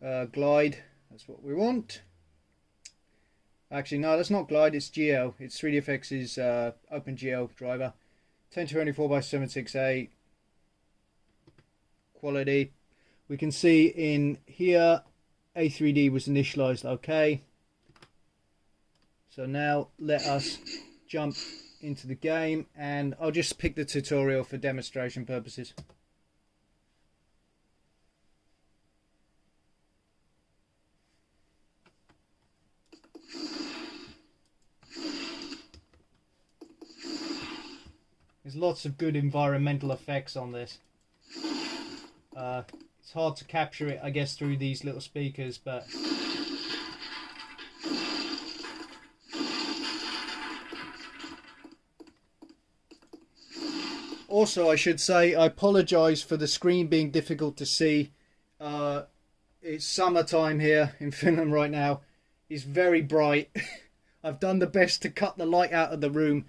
glide, that's what we want. Actually, no, that's not glide, it's GL. It's 3D effects is OpenGL driver. 1024 by 768. Quality. We can see in here A3D was initialized okay. So now let us jump into the game, and I'll just pick the tutorial for demonstration purposes. There's lots of good environmental effects on this. It's hard to capture it, I guess, through these little speakers, but Also, I should say, I apologise for the screen being difficult to see. It's summertime here in Finland right now. It's very bright. I've done the best to cut the light out of the room,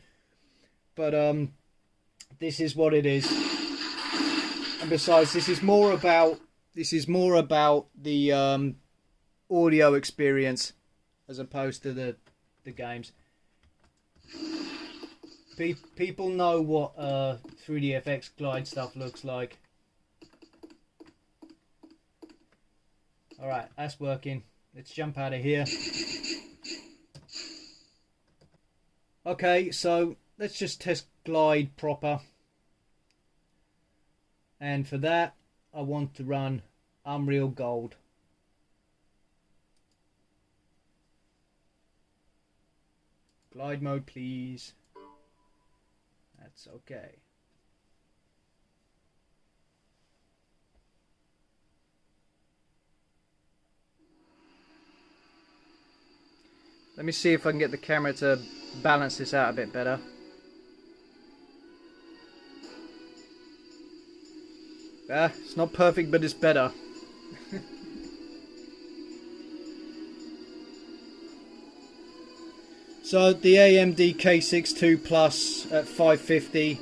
but this is what it is. And besides, this is more about the audio experience as opposed to the games. People know what 3DFX glide stuff looks like. Alright, that's working. Let's jump out of here. Okay, so let's just test glide proper. And for that, I want to run Unreal Gold. Glide mode, please. That's okay. Let me see if I can get the camera to balance this out a bit better. It's not perfect, but it's better. So the AMD K62 Plus at 550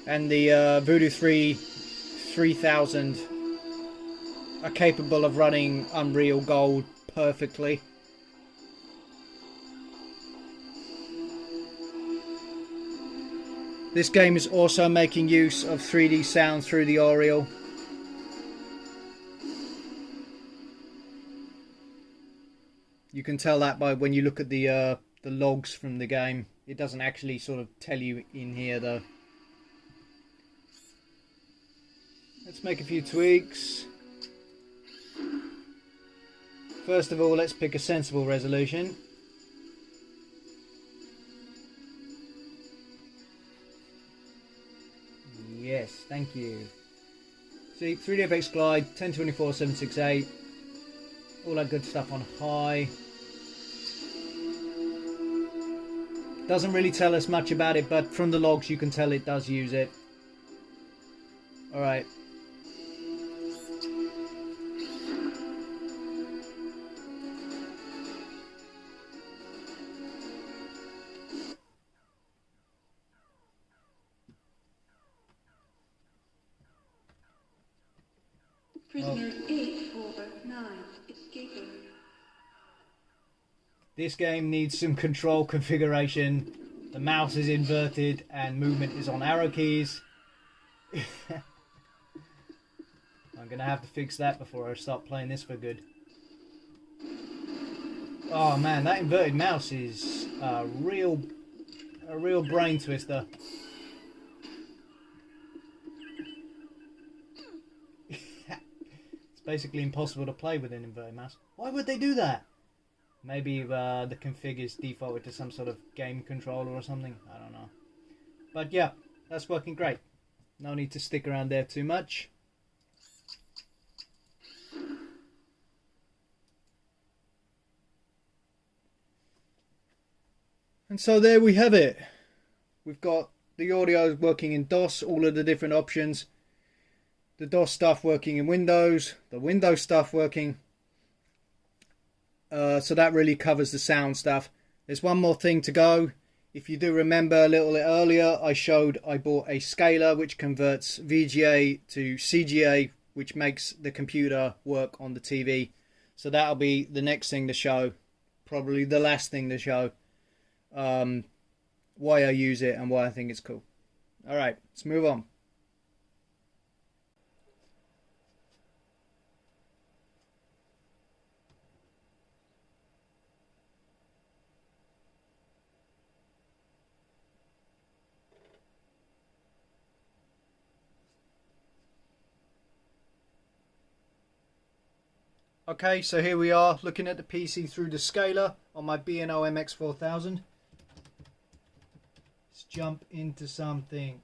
and the Voodoo 3000 are capable of running Unreal Gold perfectly. This game is also making use of 3D sound through the Aureal. You can tell that by when you look at the logs from the game. It doesn't actually sort of tell you in here though. Let's make a few tweaks. First of all, let's pick a sensible resolution. Yes, thank you. See, 3DFX Glide, 1024, 768. All that good stuff on high. Doesn't really tell us much about it, but from the logs you can tell it does use it. Alright. Prisoner 849 escaping. This game needs some control configuration. The mouse is inverted and movement is on arrow keys. I'm gonna have to fix that before I start playing this for good. Oh man, that inverted mouse is a real brain twister. It's basically impossible to play with an inverted mouse. Why would they do that? Maybe the config is defaulted to some sort of game controller or something. I don't know. But yeah, that's working great. No need to stick around there too much. And so there we have it. We've got the audio working in DOS, all of the different options. The DOS stuff working in Windows, the Windows stuff working. So that really covers the sound stuff. There's one more thing to go. If you do remember a little bit earlier, I bought a scaler which converts VGA to CGA, which makes the computer work on the TV. So that'll be the next thing to show. Probably the last thing to show. Why I use it and why I think it's cool. Alright, let's move on. Okay, so here we are looking at the PC through the scaler on my B&O MX4000. Let's jump into something.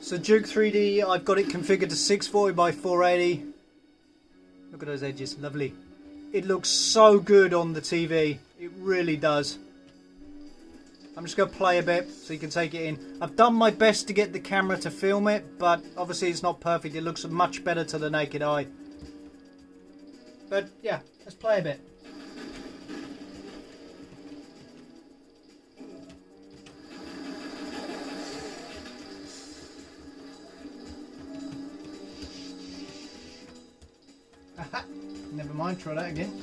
So Duke 3D, I've got it configured to 640 by 480. Look at those edges, lovely. It looks so good on the TV, it really does. I'm just going to play a bit so you can take it in. I've done my best to get the camera to film it, but obviously it's not perfect. It looks much better to the naked eye. But yeah, let's play a bit. Aha, never mind, try that again.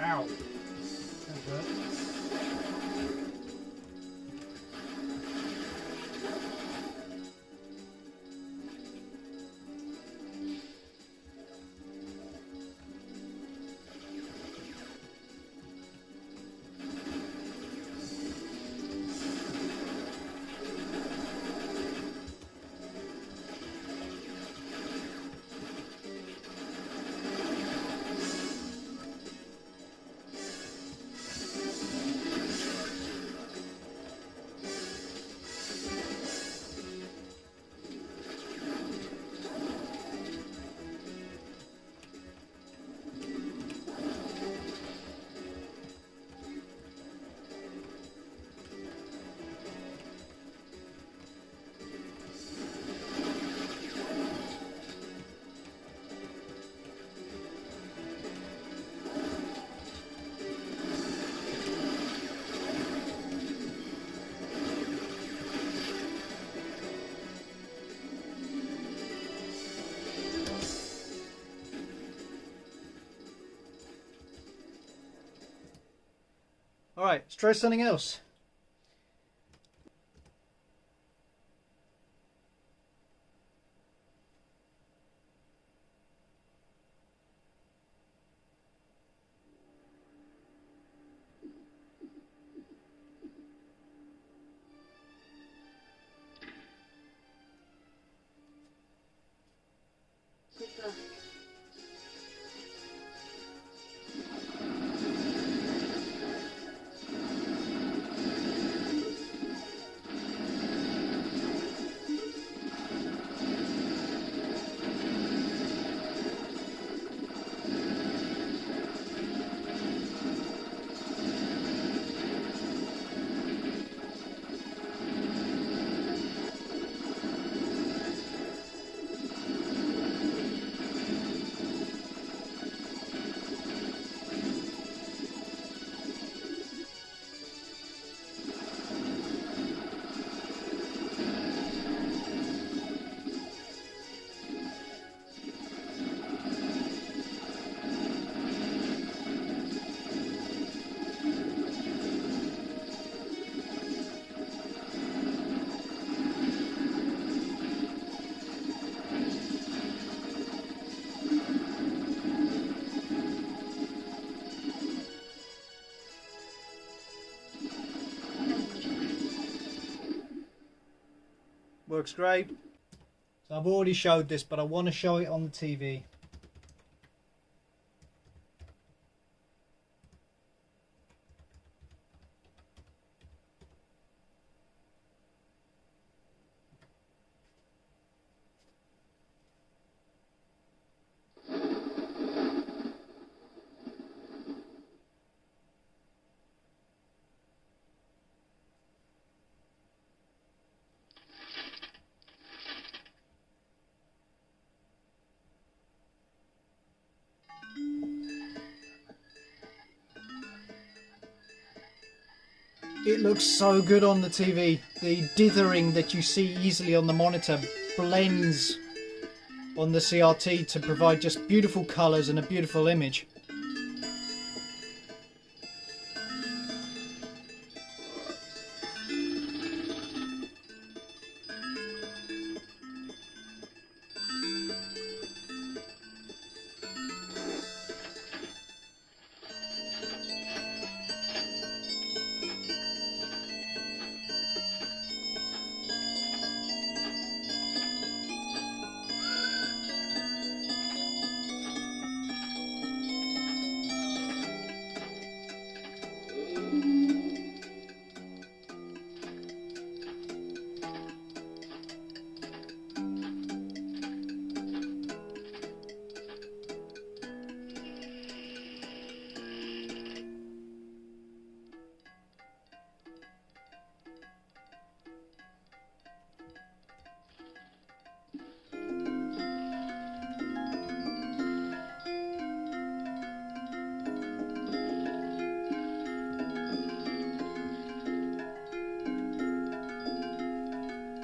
Ow. That hurt. Alright, let's try something else. Good luck. Works great. So I've already showed this, but I want to show it on the TV. It looks so good on the TV. The dithering that you see easily on the monitor blends on the CRT to provide just beautiful colours and a beautiful image.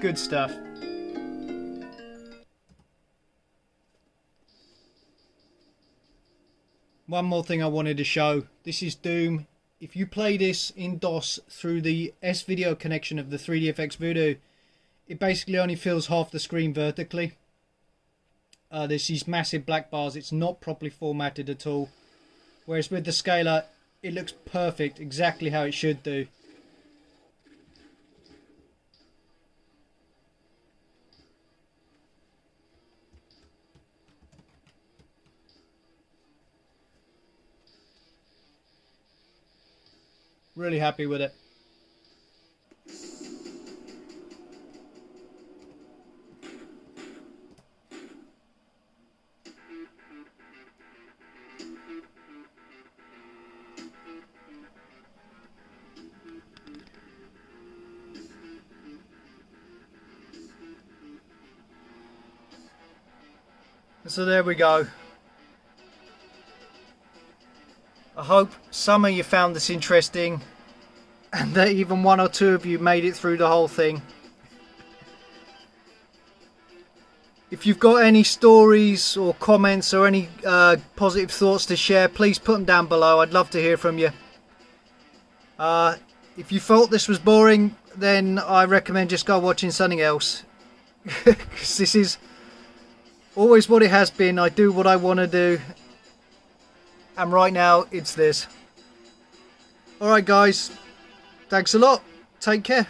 Good stuff. One more thing I wanted to show. This is Doom. If you play this in DOS through the S-Video connection of the 3DFX Voodoo, it basically only fills half the screen vertically. There's these massive black bars. It's not properly formatted at all. Whereas with the scaler, it looks perfect, exactly how it should do. Really happy with it. So there we go. I hope some of you found this interesting and that even one or two of you made it through the whole thing. If you've got any stories or comments or any positive thoughts to share, please put them down below. I'd love to hear from you. If you felt this was boring, then I recommend just go watching something else. Because this is always what it has been. I do what I want to do. And right now, it's this. Alright guys, thanks a lot. Take care.